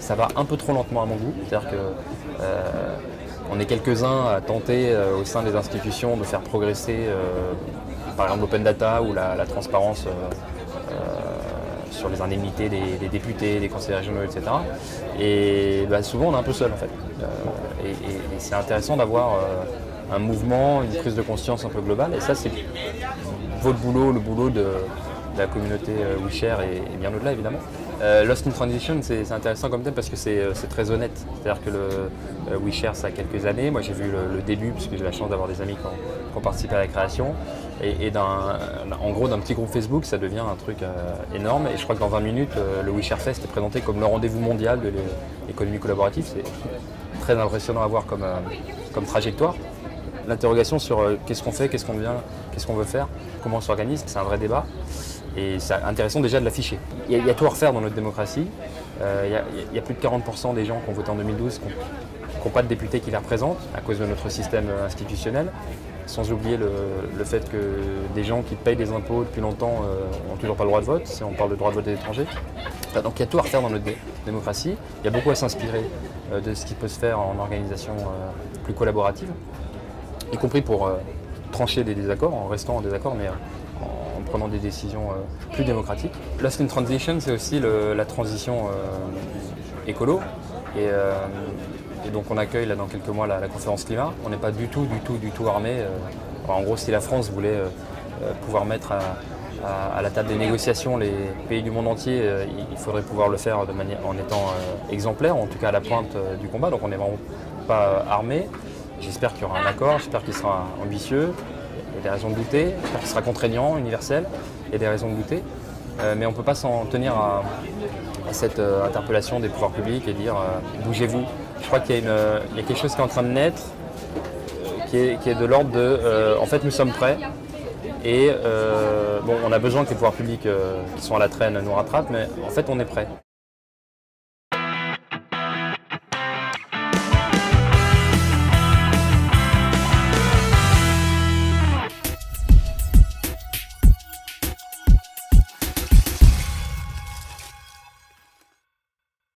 ça va un peu trop lentement à mon goût. C'est-à-dire que on est quelques-uns à tenter au sein des institutions de faire progresser par exemple l'open data ou la transparence sur les indemnités des députés, des conseillers régionaux, etc. Et souvent on est un peu seul en fait. Et c'est intéressant d'avoir un mouvement, une prise de conscience un peu globale. Et ça c'est votre boulot, le boulot de la communauté WeShare et bien au-delà évidemment. Lost in Transition, c'est intéressant comme thème parce que c'est très honnête. C'est-à-dire que le WeShare, ça a quelques années. Moi, j'ai vu le début, puisque j'ai la chance d'avoir des amis qui ont participé à la création. Et en gros, d'un petit groupe Facebook, ça devient un truc énorme. Et je crois que dans 20 minutes, le WeShare Fest est présenté comme le rendez-vous mondial de l'économie collaborative. C'est très impressionnant à voir comme trajectoire. L'interrogation sur qu'est-ce qu'on fait, qu'est-ce qu'on devient, qu'est-ce qu'on veut faire, comment on s'organise, c'est un vrai débat. Et c'est intéressant déjà de l'afficher. Il y a tout à refaire dans notre démocratie. Il y a plus de 40% des gens qui ont voté en 2012 qui n'ont pas de députés qui les représentent à cause de notre système institutionnel. Sans oublier le fait que des gens qui payent des impôts depuis longtemps n'ont toujours pas le droit de vote, si on parle de droit de vote des étrangers. Donc il y a tout à refaire dans notre démocratie. Il y a beaucoup à s'inspirer de ce qui peut se faire en organisation plus collaborative, y compris pour trancher des désaccords, en restant en désaccord, mais en prenant des décisions plus démocratiques. Lost in Transition, c'est aussi la transition écolo. Et donc on accueille là, dans quelques mois la conférence climat. On n'est pas du tout armé. En gros, si la France voulait pouvoir mettre à la table des négociations les pays du monde entier, il faudrait pouvoir le faire en étant exemplaire, en tout cas à la pointe du combat. Donc on n'est vraiment pas armé. J'espère qu'il y aura un accord, j'espère qu'il sera ambitieux. Il y a des raisons de douter, j'espère qu'il sera contraignant, universel. Il y a des raisons de douter. Mais on ne peut pas s'en tenir à cette interpellation des pouvoirs publics et dire bougez-vous. Je crois qu'il y a quelque chose qui est en train de naître, qui est de l'ordre de en fait nous sommes prêts. Et on a besoin que les pouvoirs publics qui sont à la traîne nous rattrapent, mais en fait on est prêts.